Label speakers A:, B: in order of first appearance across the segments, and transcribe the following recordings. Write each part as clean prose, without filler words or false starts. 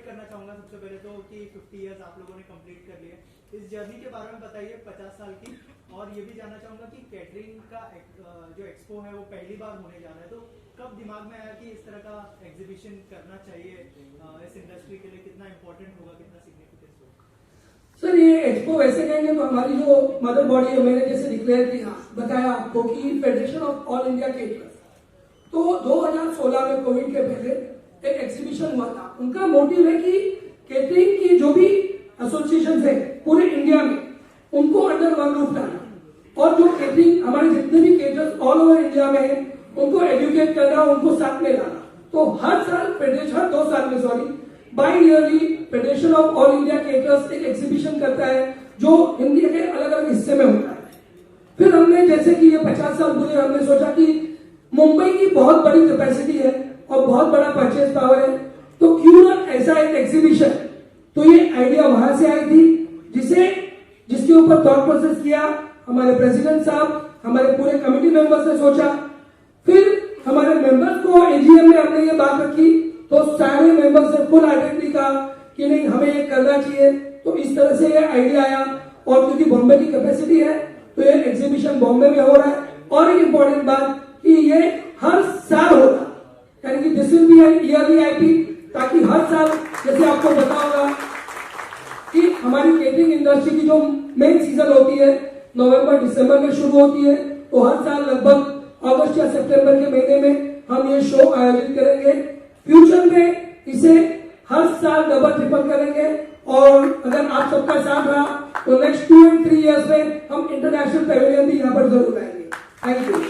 A: करना चाहूंगा सबसे पहले तो कि 50 इयर्स आप लोगों ने कंप्लीट कर लिए, इस जर्नी के बारे में बताइए 50 साल की। और ये भी जानना चाहूंगा कि कैटरिंग का जो एक्सपो है वो पहली बार होने जा रहा है, तो कब दिमाग में आया कि इस तरह का एग्जीबिशन करना चाहिए, इस इंडस्ट्री के लिए कितना इंपॉर्टेंट होगा, कितना सिग्निफिकेंस होगा?
B: सर ये एक्सपो वैसे कहेंगे तो हमारी जो मदर बॉडी है, मैंने जैसे डिक्लेयर किया बताया आपको कि federation of all India caterers, तो 2016 में कोविड के पहले एक एग्जीबिशन हुआ था। उनका मोटिव है कि केटरिंग की जो भी एसोसिएशन है पूरे इंडिया में उनको अंडर वन रूफ लाना, और जो केटरिंग हमारे जितने भी केटरर्स ऑल ओवर इंडिया में है उनको एजुकेट करना, उनको साथ में लाना। तो हर साल फेडरेशन 2 साल में by yearly federation of all India caterers एक एग्जीबिशन करता है जो इंडिया के अलग अलग हिस्से में होता है। फिर हमने जैसे कि ये 50 साल पूरे, हमने सोचा कि मुंबई की बहुत बड़ी कैपेसिटी है और बहुत बड़ा परचेज पावर है, तो क्यों ना ऐसा एक एग्जीबिशन। तो ये आइडिया वहां से आई थी, जिसके ऊपर थॉट प्रोसेस किया हमारे प्रेसिडेंट साहब, हमारे पूरे कमेटी मेंबर्स ने सोचा, फिर हमारे मेंबर्स को एजीएम में हमने ये बात रखी, तो सारे मेंबर्स ने फुल हार्टेडली कहा कि नहीं हमें ये करना चाहिए। तो इस तरह से ये आइडिया आया, और क्योंकि बॉम्बे की कैपेसिटी है तो ये एग्जीबिशन बॉम्बे में हो रहा है। और एक इंपॉर्टेंट बात कि ये हर साल होगा, यानी कि this will be an yearly IP, ताकि हर साल जैसे आपको पता होगा कि हमारी केटरिंग इंडस्ट्री की जो मेन सीजन होती है नवंबर दिसंबर में शुरू होती है, तो हर साल लगभग अगस्त या सितंबर के महीने में हम ये शो आयोजित करेंगे। फ्यूचर में इसे हर साल डबल ट्रिपल करेंगे, और अगर आप सबका साथ रहा तो नेक्स्ट 2 और 3 इयर्स में हम इंटरनेशनल पेविलियन भी यहाँ पर जरूर आएंगे। Thank you.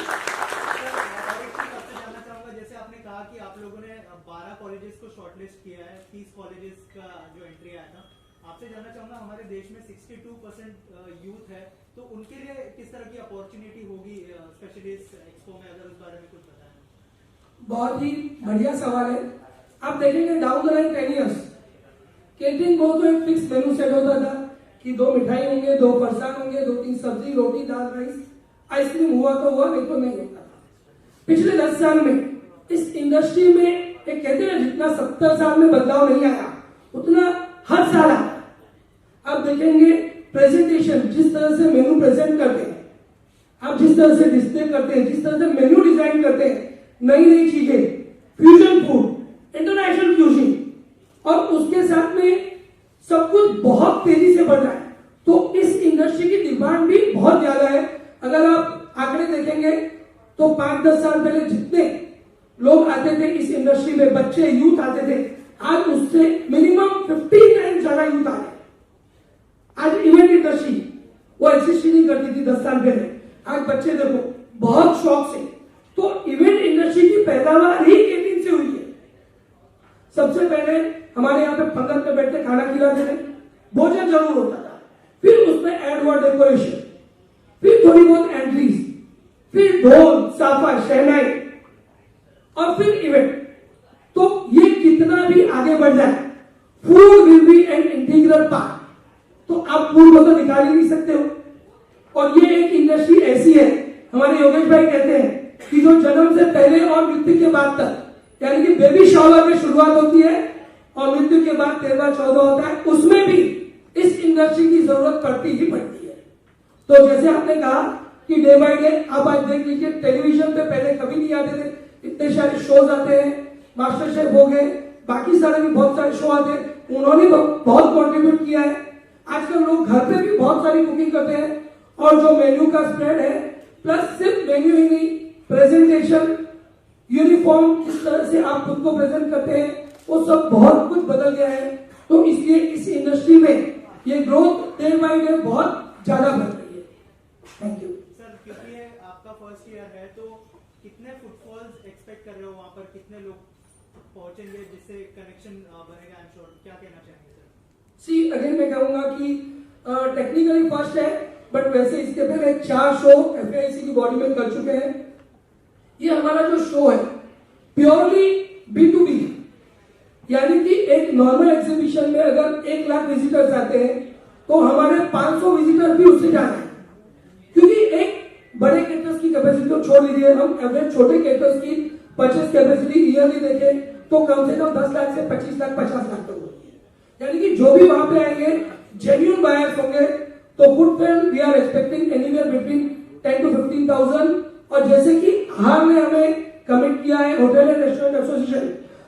A: कि आप लोगों ने 12 कॉलेजेस को शॉर्टलिस्ट किया है, 30 कॉलेजेस का जो एंट्री आया था, आपसे जानना चाहूंगा हमारे देश में 62% यूथ है, तो उनके लिए किस तरह की अपॉर्चुनिटी होगी स्पेशली इस एक्सपो में, अगर उस बारे में कुछ बताएं।
B: बहुत ही बढ़िया सवाल है। आप देखेंगे down the line 10 years catering को तो एक फिक्स मेनू सेट होता था कि 2 मिठाई होंगे, 2 फरसान होंगे, 2-3 सब्जी, रोटी, दाल, राइस, आइसक्रीम हुआ तो हुआ, नहीं तो नहीं होता था। पिछले 10 साल में इस इंडस्ट्री में एक कहते हैं जितना 70 साल में बदलाव नहीं आया उतना हर साल आया। आप देखेंगे प्रेजेंटेशन, जिस तरह से मेनू प्रेजेंट करते हैं, आप जिस तरह से डिस्प्ले करते हैं, जिस तरह से मेन्यू डिजाइन करते हैं, नई नई चीजें, फ्यूजन फूड, इंटरनेशनल फ्यूजन, और उसके साथ में सब कुछ बहुत तेजी से बढ़ रहा है। तो इस इंडस्ट्री की डिमांड भी बहुत ज्यादा है। अगर आप आंकड़े देखेंगे तो 5-10 साल पहले जितने लोग आते थे इस इंडस्ट्री में, बच्चे यूथ आते थे, आज उससे मिनिमम 50 टाइम्स ज्यादा यूथ आ रहे। आज इवेंट इंडस्ट्री वो एग्जिस्ट ही नहीं करती थी 10 साल पहले, आज बच्चे देखो बहुत शौक से। तो इवेंट इंडस्ट्री की पैदावार ही केटरिंग से हुई है। सबसे पहले हमारे यहाँ पे पंगत में बैठते खाना खिलाते थे, भोजन जरूर होता था, फिर उसमें एड हुआ डेकोरेशन, फिर थोड़ी बहुत एंट्रीज, फिर ढोल, साफा, शहनाई, और फिर इवेंट। तो ये कितना भी आगे बढ़ जाए, food will be an integral part. तो आप फूड को तो निकाल ही नहीं सकते हो। और ये एक इंडस्ट्री ऐसी है, हमारे योगेश भाई कहते हैं कि जो जन्म से पहले और मृत्यु के बाद तक, यानी कि बेबी शावर में शुरुआत होती है और मृत्यु के बाद 13-14 होता है, उसमें भी इस इंडस्ट्री की जरूरत पड़ती ही पड़ती है। तो जैसे आपने कहा कि डे बाय डे आप आज देख लीजिए, टेलीविजन पे पहले कभी नहीं आते थे, इतने सारे शोज आते हैं, मास्टर शेफ हो गए, बाकी सारे भी बहुत सारे शो आते हैं, उन्होंने बहुत कॉन्ट्रीब्यूट किया है। आजकल लोग घर पे भी बहुत सारी कुकिंग करते हैं, और जो मेन्यू का स्प्रेड है, प्लस सिर्फ मेन्यू ही नहीं, प्रेजेंटेशन, यूनिफॉर्म, किस तरह से आप खुद को प्रेजेंट करते हैं, वो सब बहुत कुछ बदल गया है। तो इसलिए इस इंडस्ट्री में ये ग्रोथ डे बाय डे बहुत ज्यादा बढ़ रही है। Thank you
A: sir. क्योंकि आपका फर्स्ट ईयर है, तो कितने फुटफॉल्स एक्सपेक्ट कर रहे हो, वहां पर कितने लोग पहुंचेंगे जिससे कनेक्शन बनेगा? आई एम श्योर, क्या कहना चाहेंगे सर?
B: सी अगेन मैं कहूंगा कि टेक्निकली फर्स्ट है, बट वैसे इसके पहले 4 शो एफआईसी की बॉडी में कर चुके हैं। ये हमारा जो शो है प्योरली B2B, यानी कि एक नॉर्मल एग्जीबिशन में अगर 1 लाख विजिटर्स आते हैं तो हमारे 500 विजिटर्स भी उससे ज्यादा है, क्योंकि एक बड़े केटर्स की कैपेसिटी को छोड़ लीजिए, हम एवरेज छोटे केटर्स की परचेस कैपेसिटी ईयरली देखें तो कम से कम 10 लाख से 25 लाख 50 लाख तक होती है। जो भी वहां पे आएंगे जेन्युइन बायर्स होंगे, तो footfall we are expecting anywhere between 10 to 15,000। और जैसे कि हार ने हमें कमिट किया है होटल एंड रेस्टोरेंट एसोसिएशन,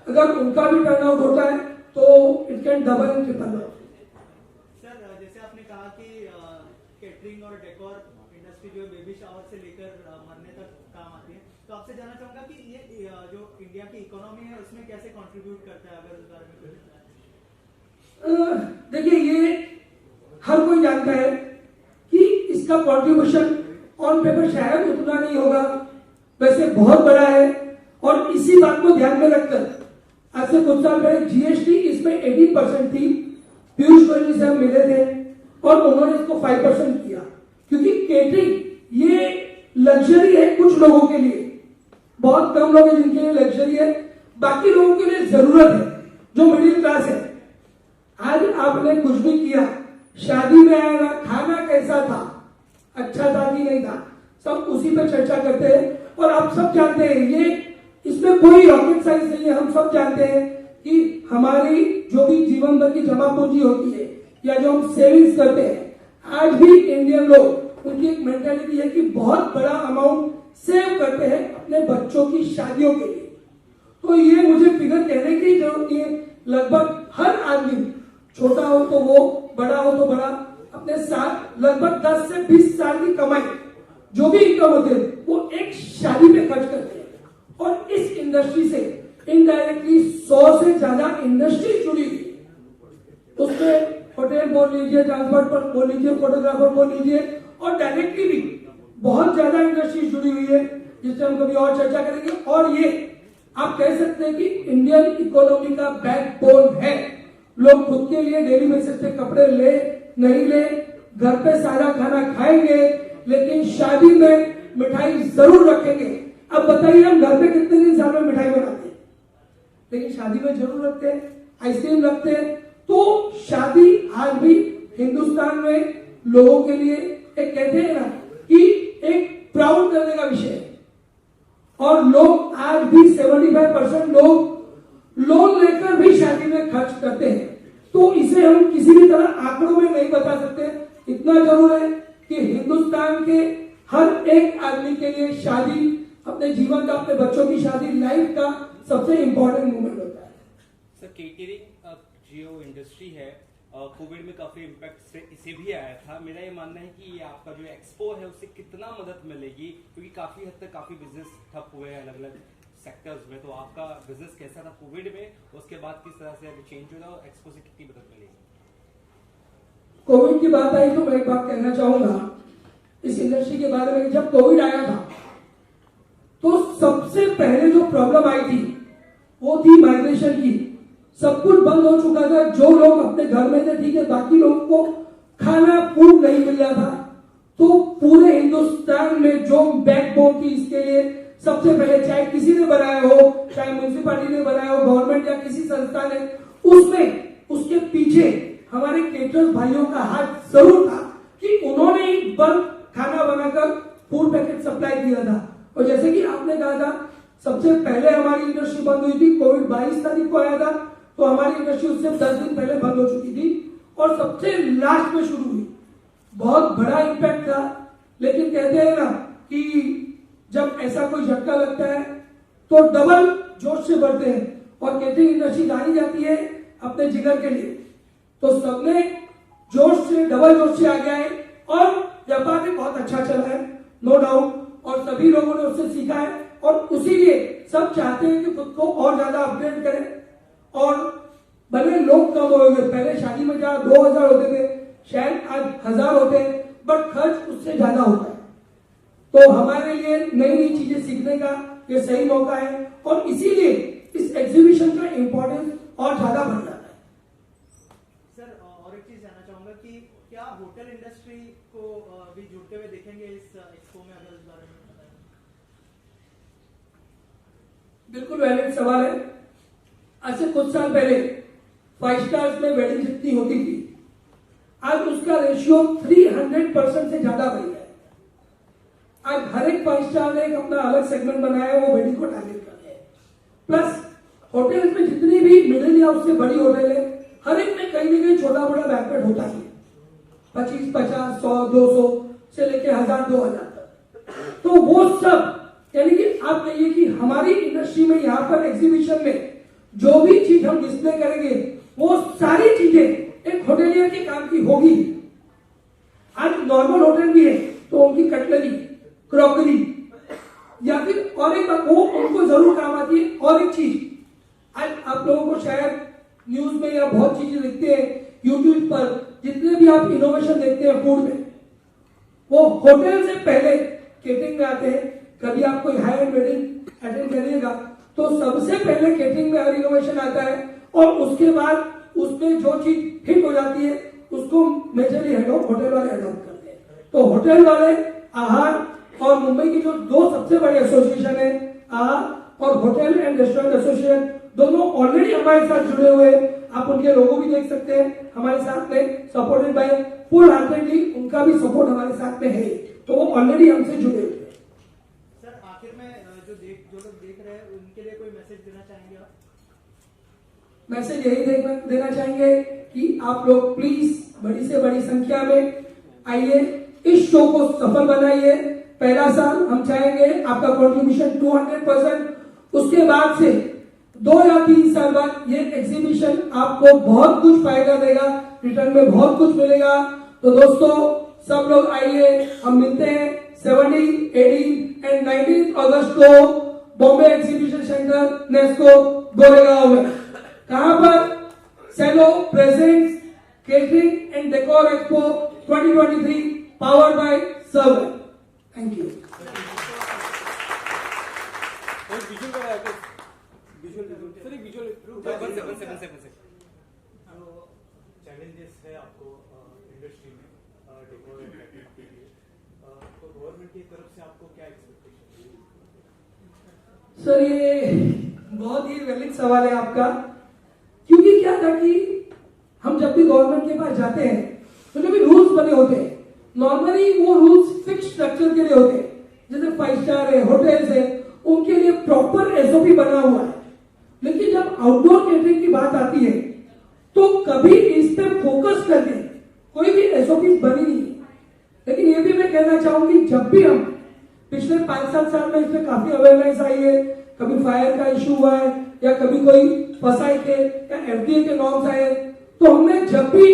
B: अगर उनका भी टर्नआउट होता है तो it can double and triple.
A: Sir जैसे आपने कहा कि कैटरिंग और डेकोर इंडस्ट्री जो बेबी शावर से लेकर मरने तक काम आती है, तो आपसे जानना चाहूंगा कि ये जो इंडिया की इकोनॉमी है उसमें कैसे कंट्रीब्यूट करता है, अगर उस बारे में कुछ
B: देखिए, ये हर कोई जानता है कि इसका कंट्रीब्यूशन ऑन पेपर शायद उतना नहीं होगा, वैसे बहुत बड़ा है। और इसी बात को ध्यान में रखकर आज से कुछ साल पहले जीएसटी इसमें 18% थी, पीयूष गोयल से हम मिले थे और उन्होंने इसको 5% किया, क्योंकि केटरिंग ये लग्जरी है कुछ लोगों के लिए, बहुत कम लोग हैं जिनके लिए लग्जरी है, बाकी लोगों के लिए जरूरत है जो मिडिल क्लास है। आज आपने कुछ भी किया, शादी में आएगा, खाना कैसा था, अच्छा था कि नहीं था, सब उसी पे चर्चा करते हैं। और आप सब जानते हैं, ये इसमें कोई रॉकेट साइंस नहीं है, हम सब जानते हैं कि हमारी जो भी जीवन भर की जमा पूंजी होती है या जो हम सेविंग्स करते हैं, आज भी इंडियन लोग, उनकी एक मेंटालिटी है कि बहुत बड़ा अमाउंट सेव करते हैं अपने बच्चों की शादियों के लिए। तो ये मुझे फिगर कहने की जरूरत नहीं है, लगभग हर आदमी, छोटा हो तो वो, बड़ा हो तो बड़ा, अपने साथ लगभग 10 से 20 साल की कमाई जो भी इनकम होती है वो एक शादी में खर्च करते हैं। और इस इंडस्ट्री से इनडायरेक्टली 100 से ज्यादा इंडस्ट्री जुड़ी हुई है। उसमें होटल बोल लीजिए, ट्रांसपोर्ट पर बोल लीजिए, फोटोग्राफर बोल लीजिए, और डायरेक्टली भी बहुत ज्यादा इंडस्ट्री जुड़ी हुई है, जिससे हम कभी और चर्चा करेंगे। और ये आप कह सकते हैं कि इंडियन इकोनॉमी का बैकबोन है। लोग खुद के लिए डेली बेसिस पे कपड़े ले नहीं ले, घर पे सारा खाना खाएंगे, लेकिन शादी में मिठाई जरूर रखेंगे। अब बताइए, हम घर पे कितने दिन साल में मिठाई बनाते हैं, लेकिन शादी में जरूर रखते हैं, आइसक्रीम रखते हैं। तो शादी आज भी हिंदुस्तान में लोगों के लिए एक, कहते हैं ना कि एक प्राउड करने का विषय है। और लोग आज भी 75% लोग लोन लेकर भी शादी में खर्च करते हैं। तो इसे हम किसी भी तरह आंकड़ों में नहीं बता सकते। इतना जरूर है कि हिंदुस्तान के हर एक आदमी के लिए शादी अपने जीवन का, अपने बच्चों की शादी लाइफ का सबसे इंपॉर्टेंट मोमेंट होता है।
C: सर, केटरिंग जो इंडस्ट्री है, कोविड में काफी इम्पैक्ट इसे भी आया था। मेरा ये मानना है कि ये आपका जो एक्सपो है उससे कितना मदद मिलेगी, क्योंकि काफी हद तक काफी बिजनेस ठप हुए हैं अलग अलग सेक्टर्स में। तो आपका बिजनेस कैसा था कोविड में, उसके बाद किस तरह से चेंज हुआ और एक्सपो से कितनी मदद मिलेगी?
B: कोविड की बात आई तो मैं एक बात कहना चाहूंगा इस इंडस्ट्री के बारे में। जब कोविड आया था तो सबसे पहले जो प्रॉब्लम आई थी वो थी माइग्रेशन की। सब कुछ बंद हो चुका था, जो लोग अपने घर में थे ठीक है, बाकी लोगों को खाना फूड नहीं मिल रहा था। तो पूरे हिंदुस्तान में जो बैकबोन थी इसके लिए, सबसे पहले चाहे किसी ने बनाया हो, चाहे म्यूनिसिपैलिटी ने बनाया हो, गवर्नमेंट या किसी संस्था ने, उसमें उसके पीछे हमारे केटरर्स भाइयों का हाथ जरूर था कि उन्होंने ही बल्क खाना बनाकर फूड पैकेट सप्लाई किया था। और जैसे कि आपने कहा था, सबसे पहले हमारी इंडस्ट्री बंद हुई थी, कोविड 22 तारीख को आया था, तो हमारी इंडस्ट्री उससे 10 दिन पहले बंद हो चुकी थी और सबसे लास्ट में शुरू हुई। बहुत बड़ा इम्पैक्ट था, लेकिन कहते हैं ना कि जब ऐसा कोई झटका लगता है तो डबल जोश से बढ़ते हैं। और केटरिंग इंडस्ट्री जानी जाती है अपने जिगर के लिए, तो सबने जोश से, डबल जोश से आ गया है और व्यापार भी बहुत अच्छा चला है, नो डाउट। और सभी लोगों ने उससे सीखा है और उसी लिए सब चाहते हैं कि खुद को और ज्यादा अपग्रेड करें। और भले लोग कम हो गए, पहले शादी में जहाँ 2000 होते थे, शायद आज 1000 होते हैं, बट खर्च उससे ज्यादा होता है। तो हमारे लिए नई नई चीजें सीखने का ये सही मौका है और इसीलिए इस एग्जीबिशन का इंपॉर्टेंस और ज्यादा बढ़ जाता है।
A: सर, और एक चीज जानना चाहूंगा कि क्या होटल इंडस्ट्री को भी जुड़ते हुए देखेंगे इस एक्सपो में, अगर इस बारे में बताएं?
B: बिल्कुल वैलिड सवाल है। आज से कुछ साल पहले 5 स्टार्स में वेडिंग जितनी होती थी, आज उसका रेशियो 300% से ज्यादा बढ़ गया है। आज हर एक 5 स्टार ने एक अपना अलग सेगमेंट बनाया है, वो वेडिंग को टारगेट कर रहे हैं। प्लस होटल्स में जितनी भी मिडिल या उससे बड़ी होटल है, हर एक में कहीं ना कहीं छोटा मोटा बैंक्वेट होता ही है, 25, 50, 100, 200 से लेके 1000, 2000 तक। तो वो सब यानी कि आप कहिए कि हमारी इंडस्ट्री में यहाँ पर एग्जीबिशन में जो भी चीज हम डिस्प्ले करेंगे वो सारी चीजें एक होटेलियर के काम की होगी। आज नॉर्मल होटल भी है तो उनकी कटलरी, क्रॉकरी या फिर और एक बात वो उनको जरूर काम आती है। और एक चीज आज आप लोगों को शायद न्यूज में या बहुत चीजें देखते हैं यूट्यूब पर, जितने भी आप इनोवेशन देखते हैं फूड में, वो होटल से पहले केटरिंग में आते हैं। कभी आप कोई हाई एंड वेडिंग अटेंड करिएगा तो सबसे पहले केटरिंग में हर इनोवेशन आता है और उसके बाद उसमें जो चीज हिट हो जाती है उसको मेजरली होटल वाले अडॉप्ट करते हैं। तो होटल वाले, आहार और मुंबई की जो दो सबसे बड़े एसोसिएशन है, आहार और होटल एंड रेस्टोरेंट एसोसिएशन, दोनों ऑलरेडी हमारे साथ जुड़े हुए। आप उनके लोगो भी देख सकते हैं हमारे साथ में, सपोर्टेड बाय फुल हार्टेडली, उनका भी सपोर्ट हमारे साथ में है। तो वो ऑलरेडी हमसे जुड़े हुए हैं।
A: सर आखिर में जो लोग देख रहे हैं उनके लिए कोई मैसेज देना चाहेंगे आप?
B: मैसेज यही देना चाहेंगे कि आप लोग प्लीज बड़ी से बड़ी संख्या में आइए, इस शो को सफल बनाइए। पहला साल हम चाहेंगे आपका कंट्रीब्यूशन 200%, उसके बाद से 2 या 3 साल बाद ये एग्जीबिशन आपको बहुत कुछ फायदा देगा, रिटर्न में बहुत कुछ मिलेगा। तो दोस्तों सब लोग आइए, हम मिलते हैं 17, 18 एंड 19 अगस्त को बॉम्बे एग्जीबिशन सेंटर नेस्को गोरेगांव में। कहां पर? Cello presents catering and decor expo 2023 powered by server. Thank you.
A: Challenges है आपको इंडस्ट्री में डेकोर एंड कैटरिंग के लिए, तो गवर्नमेंट की तरफ से आपको क्या एक्सपेक्टेशन है?
B: सर ये बहुत ही वैलिड सवाल है आपका, क्योंकि क्या था कि हम जब भी गवर्नमेंट के पास जाते हैं तो जो भी रूल्स बने होते हैं नॉर्मली वो रूल्स फिक्स स्ट्रक्चर के लिए होते हैं, जैसे 5 स्टार है, होटल्स है, उनके लिए प्रॉपर एसओपी बना हुआ है। लेकिन जब आउटडोर केटरिंग की बात आती है तो कभी इस पे फोकस करके कोई भी एसओपी बनी नहीं है। लेकिन ये भी मैं कहना चाहूंगी, जब भी हम पिछले 5-7 साल में इसमें काफी अवेयरनेस आई है, कभी फायर का इश्यू हुआ है या कभी कोई फसाई के या एफडीए के नॉर्म्स आए, तो हमने जब भी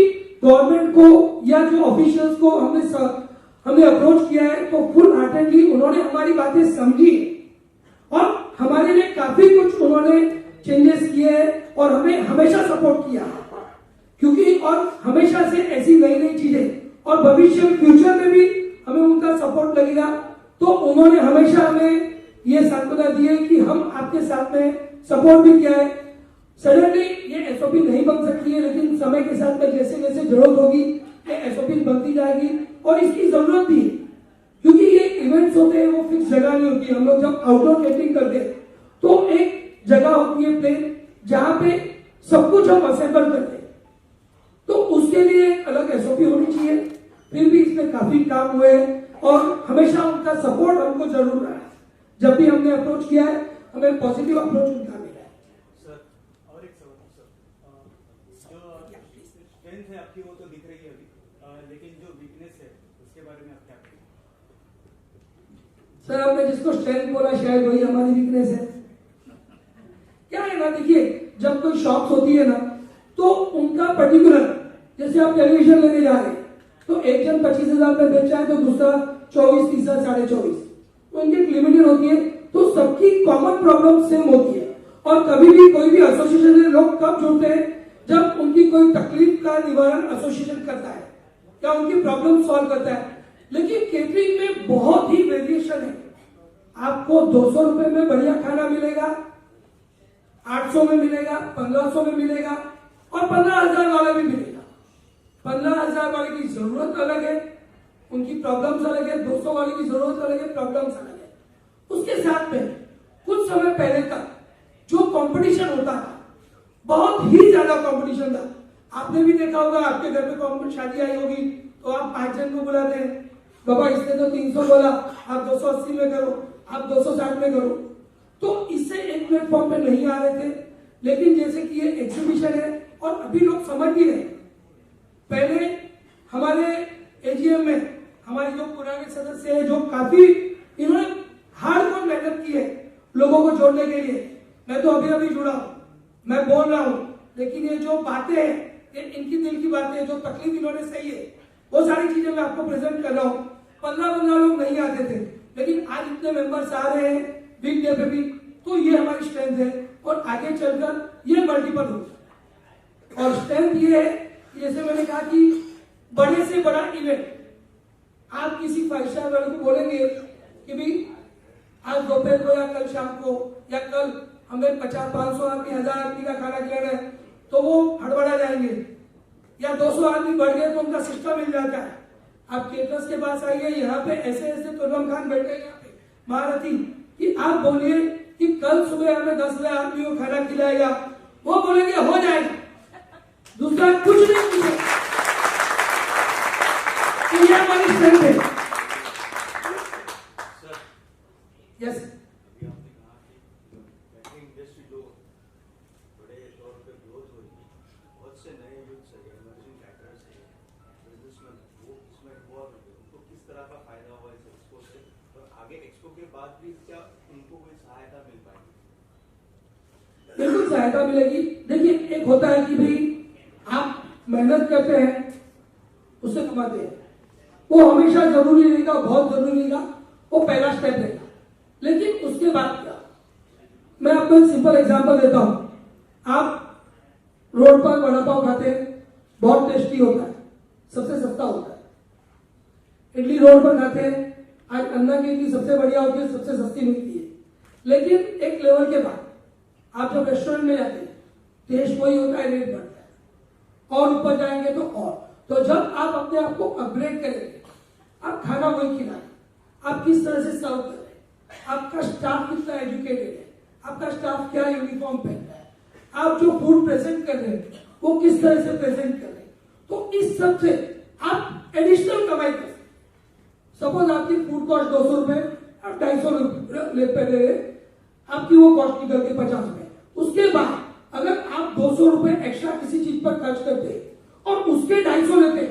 B: गवर्नमेंट को या जो ऑफिशियल्स को हमने अप्रोच किया है तो फुल हार्टेडली उन्होंने हमारी बातें समझी और हमारे लिए काफी कुछ उन्होंने चेंजेस किए हैं और हमें हमेशा सपोर्ट किया, क्योंकि और हमेशा से ऐसी नई नई चीजें और भविष्य में फ्यूचर में भी हमें उनका सपोर्ट लगेगा। तो उन्होंने हमेशा हमें ये सांत्वना दी है कि हम आपके साथ में सपोर्ट भी किया है। सडनली ये एसओपी नहीं बन सकती है, लेकिन समय के साथ में जैसे जैसे जरूरत होगी ये एसओपी बनती जाएगी और इसकी जरूरत भी है, क्योंकि ये इवेंट्स होते हैं वो फिक्स जगह नहीं होती। हम लोग जब आउटडोर कैटरिंग करते हैं तो एक जगह होती है प्लेन जहां पे सब कुछ हम असेंबल करते हैं, तो उसके लिए अलग एसओपी होनी चाहिए। फिर भी इसमें काफी काम हुए और हमेशा उनका सपोर्ट हमको जरूर रहा है। जब भी हमने अप्रोच किया है हमें पॉजिटिव अप्रोच उनका मिला है।
A: सर और एक सवाल सर, जो स्ट्रेंथ है आपकी वो तो दिख रही है अभी, लेकिन जो वीकनेस है उसके बारे में आप क्या कहेंगे?
B: सर आपने जिसको स्ट्रेंथ बोला शायद वही हमारी वीकनेस है। क्या है ना, देखिए जब कोई शॉप्स होती है ना तो उनका पर्टिकुलर, जैसे आप टेलीविजन लेने जा रहे हैं तो एक जन 25,000 में बेच रहा है तो दूसरा 24, तीसरा 24.5, तो इनकी एक लिमिटेड होती है। तो सबकी कॉमन प्रॉब्लम सेम होती है और कभी भी कोई भी एसोसिएशन में लोग कब जुड़ते हैं जब उनकी कोई तकलीफ का निवारण एसोसिएशन करता है या उनकी प्रॉब्लम सॉल्व करता है। लेकिन केटरिंग में बहुत ही वेरिएशन है। आपको 200 रुपए में बढ़िया खाना मिलेगा, 800 में मिलेगा, 1500 में मिलेगा और 15,000 वाला भी मिलेगा। 15,000 वाले की जरूरत अलग है, उनकी प्रॉब्लम्स अलग है, 200 वाले की जरूरत अलग है, प्रॉब्लम्स अलग है। उसके साथ में कुछ समय पहले तक जो कंपटीशन होता था बहुत ही ज्यादा कंपटीशन था। आपने भी देखा होगा, आपके घर पे शादी आई होगी तो आप 5 जन को बुलाते हैं, बाबा इसने तो 300 बोला, आप 280 में करो, आप 260 में करो। तो इससे एक प्लेटफॉर्म पे नहीं आ रहे थे। लेकिन जैसे कि ये एग्जीबिशन है और अभी लोग समझ भी रहे पहले हमारे एजीएम में हमारे जो पुराने सदस्य हैं, जो काफी इन्होंने हार्डकोर मेहनत की है लोगों को जोड़ने के लिए। मैं तो अभी अभी जुड़ा हूं, मैं बोल रहा हूं, लेकिन ये जो बातें हैं, ये इनकी दिल की बातें हैं, जो तकलीफ इन्होंने सही है, वो सारी चीजें मैं आपको प्रेजेंट कर रहा हूं। 15 लोग नहीं आते थे, लेकिन आज इतने मेंबर्स आ रहे हैं बिग डे पे भी, तो ये हमारी स्ट्रेंथ है और आगे चलकर ये मल्टीपल हो। और स्ट्रेंथ ये है कि जैसे मैंने कहा कि बड़े से बड़ा इवेंट, आप किसी 5 स्टार वाले को बोलेंगे कि भी आज दोपहर को या कल शाम को या कल हमें 50-500 आदमी 1000 आदमी का खाना खिलाना है, तो वो हड़बड़ा जाएंगे। या 200 आदमी बढ़ गए तो उनका सिस्टम मिल जाता है। आप केटरर्स के पास आइए, यहाँ पे ऐसे ऐसे तुलम खान बैठे हैं यहाँ पे महारथी, कि आप बोलिए कि कल सुबह हमें 10,000 आदमी को खाना खिलाएगा, वो बोलेंगे हो जाएगा, दूसरा कुछ नहीं पूछे। तो ये हमारी स्ट्रेंथ है। यस, बिल्कुल सहायता मिलेगी। देखिए, एक होता है कि भाई आप मेहनत करते हैं उससे कमाते हैं, वो हमेशा जरूरी रहेगा, बहुत जरूरी रहेगा, वो पहला स्टेप रहेगा। लेकिन उसके बाद क्या, मैं आपको एक सिंपल एग्जांपल देता हूं। आप रोड पर वड़ा पाव खाते हैं, बहुत टेस्टी होता है, सबसे सस्ता होता है। इडली रोड पर खाते हैं, आज अन्ना की इडली सबसे बढ़िया होती है, सबसे सस्ती मिलती है। लेकिन एक लेवल के बाद आप जब रेस्टोरेंट में जाते हैं, टेस्ट वही होता है, रेट बढ़ता है, और ऊपर जाएंगे तो और। तो जब आप अपने आप को अपग्रेड करेंगे, आप खाना वही खिलाएं, आप किस तरह से सर्व कर रहे हैं, आपका स्टाफ कितना एजुकेटेड है, आपका स्टाफ क्या यूनिफॉर्म पहनता है, आप जो फूड प्रेजेंट कर रहे हैं वो किस तरह से प्रेजेंट कर रहे हैं, तो इस सब से आप एडिशनल कमाई कर सकते। सपोज आपकी फूड कॉस्ट 200 रुपए, आप 250 ले पहले आपकी वो कॉस्ट निकल के 50 रुपए। उसके बाद अगर आप 200 रुपए एक्स्ट्रा किसी चीज पर खर्च करते और उसके 250 लेते,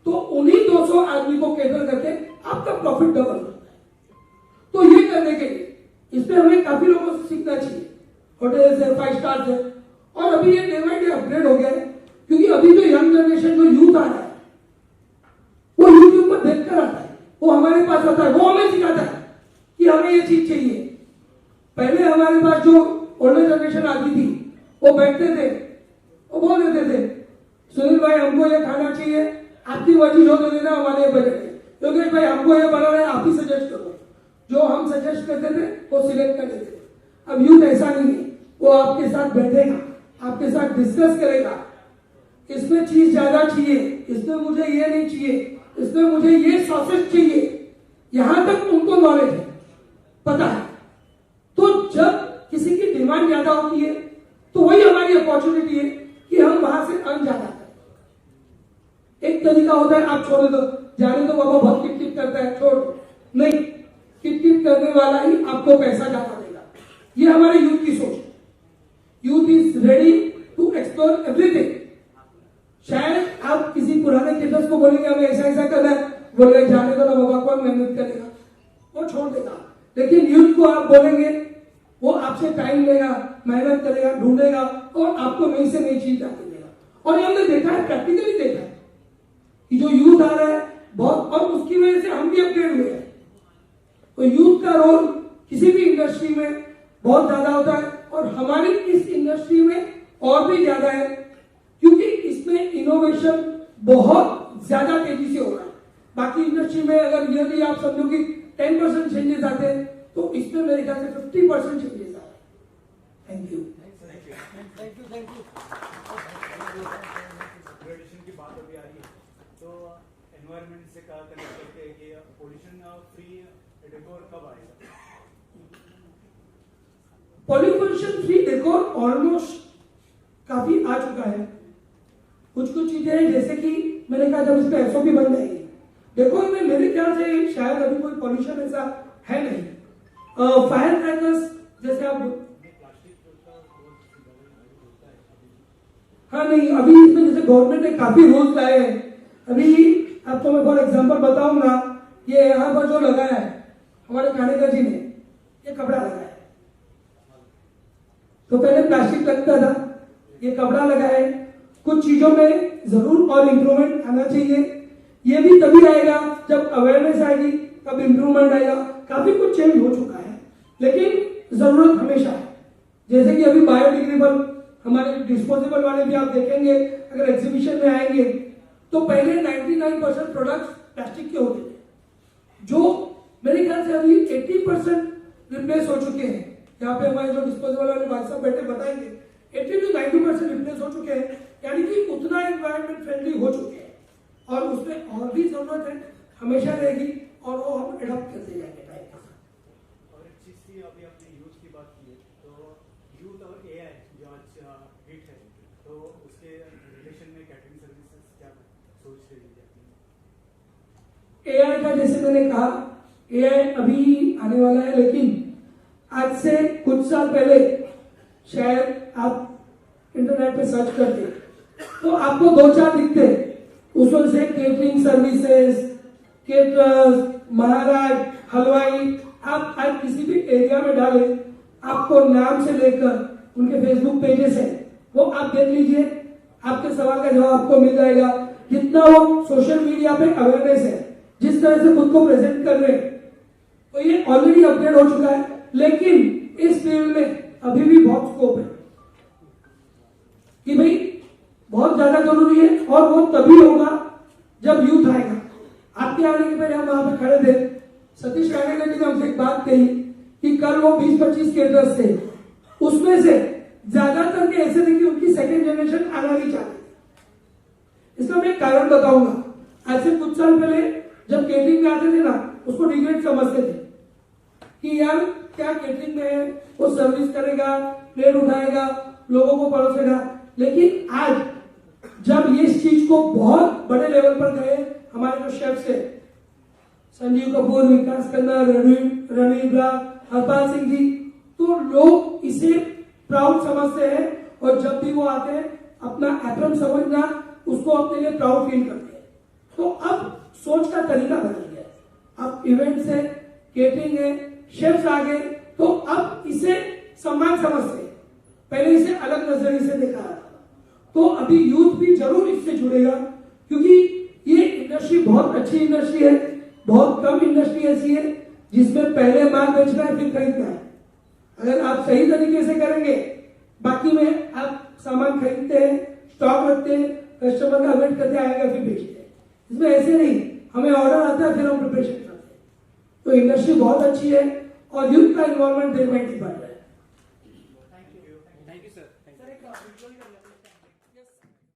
B: तो उन्हीं 200 आदमी को केटर करके आपका प्रॉफिट डबल होता है। तो ये करने के लिए इसमें हमें काफी लोगों से सीखना चाहिए, होटल है, 5 स्टार है, और अभी ये डे बाई डे अपग्रेड हो गया है, क्योंकि अभी जो यंग जनरेशन जो यूथ आ रहा है वो यूट्यूब पर देखकर आता है, वो हमारे पास आता है, वो हमें सिखाता है कि हमें ये चीज चाहिए। पहले हमारे पास जो ओल्डर जनरेशन आती थी, वो बैठते थे, वो बोल देते थे, सुनील भाई हमको ये खाना चाहिए, आपकी मर्जी जो दे देना, हमारे बजट है। योगेश भाई हमको ये बनाना है, आप ही सजेस्ट करो। जो हम सजेस्ट करते थे वो सिलेक्ट कर देते थे। अब यूथ ऐसा नहीं है, वो आपके साथ बैठेगा, आपके साथ डिस्कस करेगा, इसमें चीज ज्यादा चाहिए, इसमें मुझे ये नहीं चाहिए, इसमें मुझे ये सॉसेज चाहिए, यहां तक उनको नॉलेज है, पता है। तो जब किसी की डिमांड ज्यादा होती है तो वही हमारी अपॉर्चुनिटी है कि हम वहां से अर्न ज्यादा करें। एक तरीका होता है आप छोड़ दो, जाने दो बाबा बहुत किट करता है, छोड़ दो, नहीं, किट करने वाला ही आपको पैसा ज्यादा देगा। ये हमारे यूथ की सोच। Youth is ready to explore everything. शायद आप किसी पुराने केटर्स को बोलेंगे हमें ऐसा ऐसा करना है, बोलेंगे जाने दो ना बाबा, कौन मेहनत करेगा, वो छोड़ देगा। लेकिन यूथ को आप बोलेंगे, वो आपसे टाइम लेगा, मेहनत करेगा, ढूंढेगा और आपको नई से नई चीज आके देगा। और ये हमने देखा है, प्रैक्टिकली देखा है कि जो यूथ आ रहा है बहुत, और उसकी वजह से हम भी अपग्रेड हुए हैं। तो यूथ का रोल किसी भी इंडस्ट्री में बहुत ज्यादा होता है, और हमारी इस इंडस्ट्री में और भी ज्यादा है, क्योंकि इसमें इनोवेशन बहुत ज्यादा तेजी से हो रहा है। बाकी इंडस्ट्री में अगर यदि आप समझो कि 10% चेंजेस आते हैं, तो इसमें मेरे ख्याल से 50% चेंजेस आ रहे हैं। Thank you.
A: ग्रेजुएशन की बात अभी आ रही है, तो एनवायरनमेंट से कहा कनेक्ट करके कि पोल्यूशन फ्री डेकोर कब आएगा?
B: पॉल्यूशन फ्री डेकोर ऑलमोस्ट काफी आ चुका है। कुछ चीजें हैं, जैसे कि मैंने कहा जब इस पे एसओपी बन जाएगी डेकोर में, मेरे ख्याल से शायद अभी कोई पॉल्यूशन ऐसा है नहीं। फायर क्रैकर्स जैसे आप, हाँ नहीं, अभी इसमें जैसे गवर्नमेंट ने काफी रूल्स लाए हैं। अभी आपको मैं फॉर एग्जांपल बताऊंगा, ये यहाँ पर जो लगा है हमारे खानेका जी ने, ये कपड़ा लगा है। तो पहले प्लास्टिक लगता था, ये कपड़ा लगा है। कुछ चीजों में जरूर और इम्प्रूवमेंट आना चाहिए। ये भी तभी आएगा जब अवेयरनेस आएगी, तब इम्प्रूवमेंट आएगा। काफी कुछ चेंज हो चुका है, लेकिन जरूरत हमेशा है। जैसे कि अभी बायोडिग्रेडेबल हमारे डिस्पोजेबल वाले भी आप देखेंगे, अगर एग्जीबिशन में आएंगे तो पहले 99% प्रोडक्ट्स प्लास्टिक के होते थे, जो मेरे ख्याल से अभी 80% रिप्लेस हो चुके हैं। यहाँ पे हमारे जो डिस्पोजेबल वाले भाई साहब बैठे बताएंगे 80 to 90% रिप्लेस हो चुके हैं, यानी कि उतना एनवायरमेंट फ्रेंडली हो चुके हैं। और उसमें और भी जरूरत है, हमेशा रहेगी, और वो हम एडॉप्ट करते जाएंगे टाइम के साथ।
A: और एक चीज थी, अभी आपने यूथ की बात की है, तो यूथ और एआई जो आज हिट है, तो उसके रिलेशन में कैटरिंग सर्विसेज क्या सोच रही है?
B: एआई का जैसे मैंने कहा, एआई अभी आने वाला है, लेकिन आज से कुछ साल पहले शायद आप इंटरनेट पे सर्च करते तो आपको 2-4 दिखते, उसमें से केटरिंग सर्विसेज, केटरर्स, महाराज, हलवाई। आप आज किसी भी एरिया में डाले, आपको नाम से लेकर उनके फेसबुक पेजेस है, वो आप देख लीजिए, आपके सवाल का जवाब आपको मिल जाएगा। जितना वो सोशल मीडिया पे अवेयरनेस है, जिस तरह से खुद को प्रेजेंट कर रहे हैं, तो ये ऑलरेडी अपडेट हो चुका है। लेकिन इस फील्ड में अभी भी बहुत स्कोप है कि भाई बहुत ज्यादा जरूरी है, और वो तभी होगा जब यूथ आएगा। आपके आने के पहले हम वहां पे खड़े थे, सतीश कानेका जी ने हमसे एक बात कही कि कल वो 20-25 केटरर्स थे, उसमें से ज्यादातर के ऐसे थे कि उनकी सेकेंड जनरेशन आना नहीं चाहती। इसका मैं एक कारण बताऊंगा। आज से कुछ साल पहले जब केटरिंग में आते थे ना, उसको डिग्रेड समझते थे कि यार क्या केटरिंग में है, वो सर्विस करेगा, प्लेट उठाएगा, लोगों को परोसेगा। लेकिन आज जब ये इस चीज को बहुत बड़े लेवल पर गए, हमारे जो शेफ्स है, संजीव कपूर, विकास खन्ना, रणवीर ब्रार, हरपाल सिंह जी, तो लोग इसे प्राउड समझते हैं, और जब भी वो आते हैं अपना एप्रन समझना, उसको अपने लिए प्राउड फील करते हैं। तो अब सोच का तरीका बदल गया है। अब इवेंट्स है, केटरिंग है, शेफ्स आ गए, तो अब इसे सम्मान समझते हैं। पहले इसे अलग नजरिए से देखा था। तो अभी यूथ भी जरूर इससे जुड़ेगा, क्योंकि ये इंडस्ट्री बहुत अच्छी इंडस्ट्री है। बहुत कम इंडस्ट्री ऐसी है जिसमें पहले माल बेचना है फिर खरीदना है। अगर आप सही तरीके से करेंगे, बाकी में आप सामान खरीदते हैं, स्टॉक रखते हैं, कस्टमर का वेट करते आएगा फिर बेचते हैं। इसमें ऐसे नहीं, हमें ऑर्डर आता है फिर हम प्रिपरेशन करते हैं। तो इंडस्ट्री बहुत अच्छी है, और यूथ का इन्वॉल्वमेंट दिन में बढ़ रहा है।